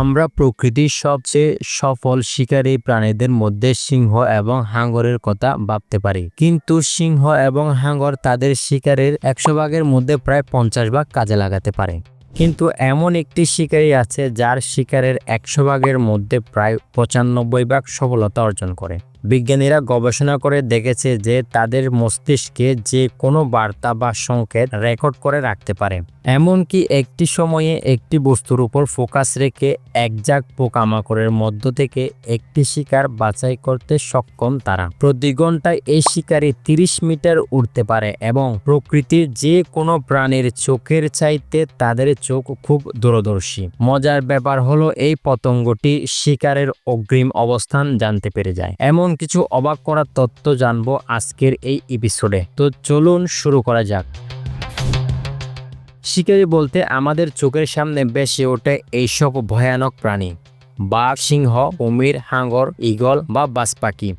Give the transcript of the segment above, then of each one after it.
আমরা প্রকৃতির সবচেয়ে সফল শিকারী প্রাণীদের মধ্যে সিংহ এবং হাঙ্গরের কথা ভাবতে পারি, কিন্তু সিংহ এবং হাঙ্গর তাদের শিকারের 100 ভাগের মধ্যে প্রায় 50 ভাগ কাজে লাগাতে পারে। কিন্তু এমন একটি শিকারী আছে যার শিকারের 100 ভাগের মধ্যে প্রায় 95 ভাগ সফলতা অর্জন করে। বিজ্ঞানীরা গবেষণা করে দেখেছে যে তাদের মস্তিষ্কে যে কোনো বার্তা বা সংকেত রেকর্ড করে রাখতে পারে। এমনকি একটি সময়ে একটি বস্তুর উপর ফোকাস রেখে একজাক পোকামাকড়ের মধ্য থেকে একটি শিকার বাছাই করতে সক্ষম তারা। প্রতি ঘন্টায় এই শিকারী 30 মিটার উড়তে পারে এবং প্রকৃতির যে কোনো প্রাণীর চোখের চাইতে তাদের চোখ খুব দূরদর্শী। মজার ব্যাপার হলো এই পতঙ্গটি শিকারের অগ্রিম অবস্থান জানতে পেরে যায়। এমন কিছু অবাক করা তথ্য জানবো আজকের এই এপিসোডে, তো চলুন শুরু করা যাক। শিকারী বলতে আমাদের চোখের সামনে ভেসে ওঠে এইসব ভয়ানক প্রাণী: বাঘ, সিংহ, কুমির, হাঙ্গর, ঈগল বা বাজ পাখি।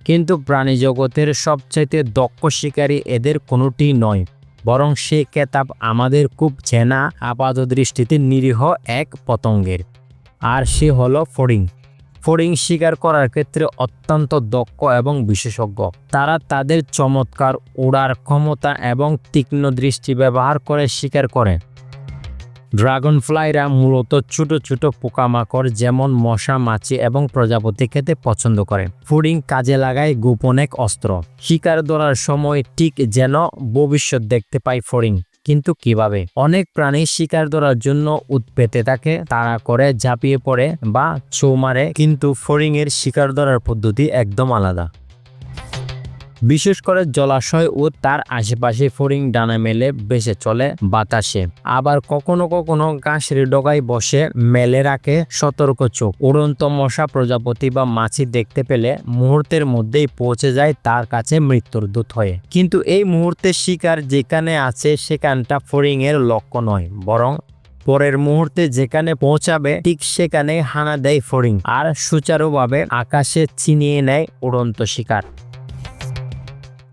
কিন্তু প্রাণী জগতের সবচাইতে দক্ষ শিকারী এদের কোনোটি নয়, বরং সে খেতাব আমাদের খুব চেনা, আপাতদৃষ্টিতে নিরীহ এক পতঙ্গের। আর সে হলো ফড়িং। ফড়িং শিকার করার ক্ষেত্রে অত্যন্ত দক্ষ এবং বিশেষজ্ঞ। তারা তাদের চমৎকার উড়ার ক্ষমতা এবং তীক্ষ্ণ দৃষ্টি ব্যবহার করে শিকার করে। ড্রাগন ফ্লাইরা মূলত ছোট ছোট পোকামাকড় যেমন মশা, মাছি এবং প্রজাপতি খেতে পছন্দ করে। ফড়িং কাজে লাগায় গোপন এক অস্ত্র। শিকার ধরার সময় ঠিক যেন ভবিষ্যৎ দেখতে পায় ফড়িং। কিন্তু কিভাবে? অনেক প্রাণী শিকার ধরার জন্য উৎপেতে থাকে, তাড়া করে, ঝাঁপিয়ে পড়ে বা ছো মারে, কিন্তু ফড়িং এর শিকার ধরার পদ্ধতি একদম আলাদা। বিশেষ করে জলাশয় ও তার আশেপাশে ফড়িং ডানা মেলে ভেসে চলে বাতাসে, আবার কখনো কখনো ঘাসের ডগায় বসে মেলে রাখে সতর্ক চোখ। উড়ন্ত মশা, প্রজাপতি বা মাছি দেখতে পেলে মুহূর্তের মধ্যেই পৌঁছে যায় তার কাছে মৃত্যুর দূত হয়ে। কিন্তু এই মুহূর্তে শিকার যেখানে আছে সেখানটা ফড়িং এর লক্ষ্য নয়, বরং পরের মুহূর্তে যেখানে পৌঁছাবে ঠিক সেখানে হানা দেয় ফড়িং আর সুচারুভাবে আকাশে ছিনিয়ে নেয় উড়ন্ত শিকার।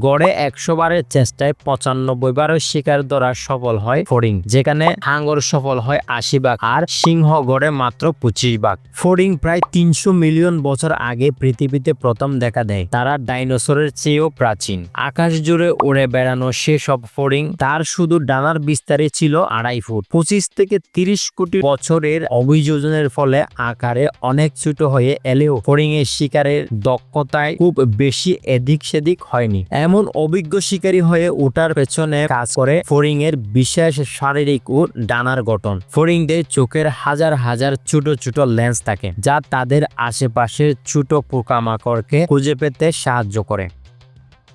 গড়ে 100 বারের চেষ্টায় 95 বারের শিকার ধরা সফল হয় ফড়িং, যেখানে হাঙ্গর সফল হয় 80 ভাগ আর সিংহ গড়ে মাত্র 25 ভাগ। ফড়িং প্রায় 300 মিলিয়ন বছর আগে পৃথিবীতে প্রথম দেখা দেয়। তারা ডাইনোসরের চেয়েও প্রাচীন। আকাশ জুড়ে উড়ে বেড়ানো সেসব ফড়িং তার শুধু ডানার বিস্তারে ছিল 2.5 ফুট। 25 থেকে 30 কোটি বছরের অভিযোজনের ফলে আকারে অনেক ছোট হয়ে এলেও ফড়িং এর শিকারের দক্ষতায় খুব বেশি এদিক সেদিক হয়নি। এমন অভিজ্ঞ শিকারী হয়ে ওঠার পেছনে কাজ করে ফড়িং এর বিশেষ শারীরিক ও ডানার গঠন। ফড়িংদের চোখের হাজার হাজার ছোট ছোট লেন্স থাকে, যা তাদের আশেপাশের ছোট পোকামাকড়কে খুঁজে পেতে সাহায্য করে।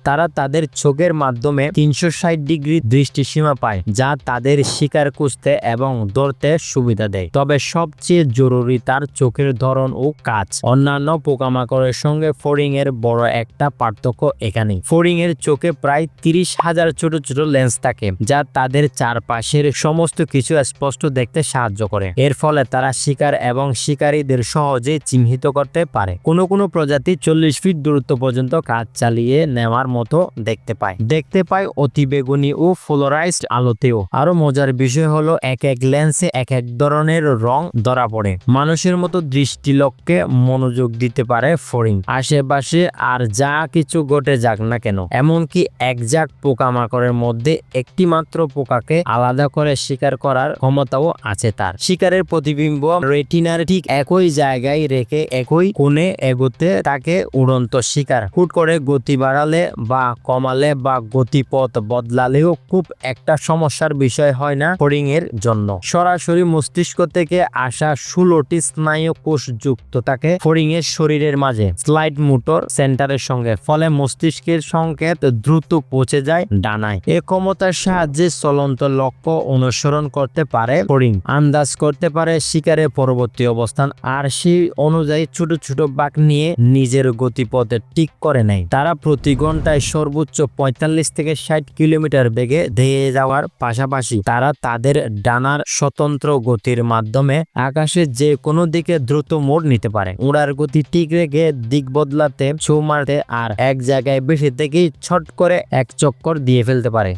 তারা তাদের চোখের মাধ্যমে 360 ডিগ্রি দৃষ্টিসীমা পায়, যা তাদের শিকার খুঁজতে এবং ধরতে সুবিধা দেয়। তবে সবচেয়ে জরুরি তার চোখের ধরন ও কাজ। অন্যান্য পোকামাকড়ের সঙ্গে ফড়িং এর বড় একটা পার্থক্য এখানেই। ফড়িং এর চোখে প্রায় 30,000 ছোট ছোট লেন্স থাকে, যা তাদের চারপাশের সমস্ত কিছু স্পষ্ট দেখতে সাহায্য করে। এর ফলে তারা শিকার এবং শিকারীদের সহজেই চিহ্নিত করতে পারে। কোনো প্রজাতি 40 ফিট দূরত্ব পর্যন্ত কাজ চালিয়ে নেওয়ার মতো দেখতে পায় অতি বেগুনি ও পোলারাইজড আলোতেও। আরো মজার বিষয় হলো এক এক লেন্সে এক এক ধরনের রং ধরা পড়ে। মানুষের মতো দৃষ্টিলক্ষ্যে মনোযোগ দিতে পারে ফড়িং, আশেপাশে আর যা কিছু ঘটে যাক না কেন। এমনকি একজাক পোকামাকড়ের মধ্যে একটি মাত্র পোকাকে আলাদা করে শিকার করার ক্ষমতাও আছে তার। শিকারের প্রতিবিম্ব রেটিনার ঠিক একই জায়গায় রেখে একই কোণে এগোতে তাকে উড়ন্ত শিকার। হুট করে গতি বাড়ালে বা কমালে বা গতিপথ বদলালেও খুব একটা সমস্যার বিষয় হয় না ফড়িং এর জন্য। সরাসরি মস্তিষ্ক থেকে আসা 16টি স্নায়ু কোষ যুক্ত থাকে ফড়িং এর শরীরের মাঝে স্লাইড মোটর সেন্টারের সঙ্গে, ফলে মস্তিষ্কের সংকেত দ্রুত পৌঁছে যায় ডানায়। এ ক্ষমতার সাহায্যে চলন্ত লক্ষ্য অনুসরণ করতে পারে ফড়িং, আন্দাজ করতে পারে শিকারের পরবর্তী অবস্থান আর সেই অনুযায়ী ছোট ছোট বাঁক নিয়ে নিজের গতিপথে ঠিক করে নেয়। তারা প্রতি ঘন্টায় সর্বোচ্চ 45 থেকে 60 কিলোমিটার বেগে ধেয়ে যাওয়ার পাশাপাশি তারা তাদের ডানার স্বতন্ত্র গতির মাধ্যমে আকাশে যে কোনো দিকে দ্রুত মোড় নিতে পারে। উড়ার গতি ঠিক রেখে দিক বদলাতে, ছো মারতে আর এক জায়গায় বেশি থেকেই ছট করে এক চক্কর দিয়ে ফেলতে পারে।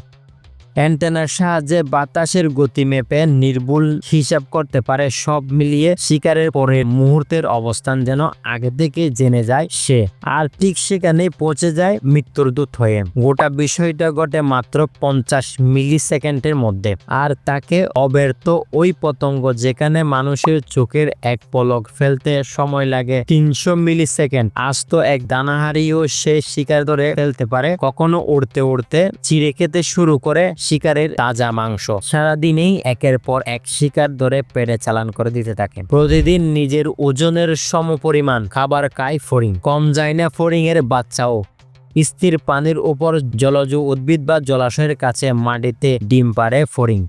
অ্যান্টেনার সাহায্যে বাতাসের গতি মেপে নির্ভুল হিসাব করতে পারে। সব মিলিয়ে শিকারের পরের মুহূর্তের অবস্থান যেন আগে থেকে জেনে যায় সে, আর ঠিক সেখানেই পৌঁছে যায় মৃত্যুর দূত হয়ে। গোটা বিষয়টা ঘটে মাত্র 50 মিলি সেকেন্ডের মধ্যে, আর তাকে অব্যর্থ ওই পতঙ্গ যেখানে মানুষের চোখের এক পলক ফেলতে সময় লাগে 300 মিলি সেকেন্ড, আস্ত এক দানাহারিও সে শিকার ধরে ফেলতে পারে। কখনো উড়তে উড়তে চিড়ে খেতে শুরু করে শিকারের তাজা মাংস। সারাদিনেই একের পর এক শিকার ধরে পেটে চালান করে দিতে থাকে। প্রতিদিন নিজের ওজনের সমপরিমাণ খাবার খায় ফড়িং। কম যায় না ফড়িং এর বাচ্চাও। স্থির পানির উপর জলজ উদ্ভিদ বা জলাশয়ের কাছে মাটিতে ডিম পাড়ে ফড়িং।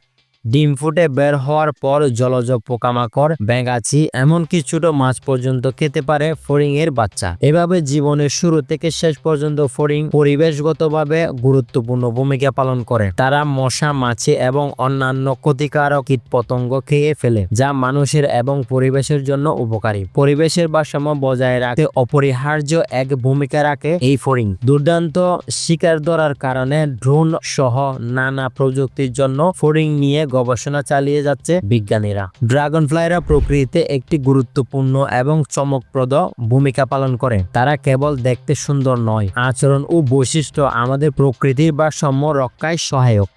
ডিম ফুটে বের হওয়ার পর জলজ পোকামাকড়, ব্যাঙাচি, এমনকি ছোট মাছ পর্যন্ত খেতে পারে ফড়িং এর বাচ্চা। এভাবে জীবনের শুরু থেকে শেষ পর্যন্ত ফড়িং পরিবেশগতভাবে গুরুত্বপূর্ণ ভূমিকা পালন করে। তারা মশা, মাছি এবং অন্যান্য ক্ষতিকারক কীটপতঙ্গ খেয়ে ফেলে, যা মানুষের এবং পরিবেশের জন্য উপকারী। পরিবেশের ভারসাম্য বজায় রাখতে অপরিহার্য এক ভূমিকা রাখে এই ফড়িং। দুর্দান্ত শিকার ধরার কারণে ড্রোন সহ নানা প্রযুক্তির জন্য ফড়িং নিয়ে গবেষণা চালিয়ে যাচ্ছে বিজ্ঞানীরা। ড্রাগনফ্লাইরা প্রকৃতিতে একটি গুরুত্বপূর্ণ এবং চমকপ্রদ ভূমিকা পালন করে। তারা কেবল দেখতে সুন্দর নয়, আচরণ ও বৈশিষ্ট্য আমাদের প্রকৃতির ভারসাম্য রক্ষায় সহায়ক।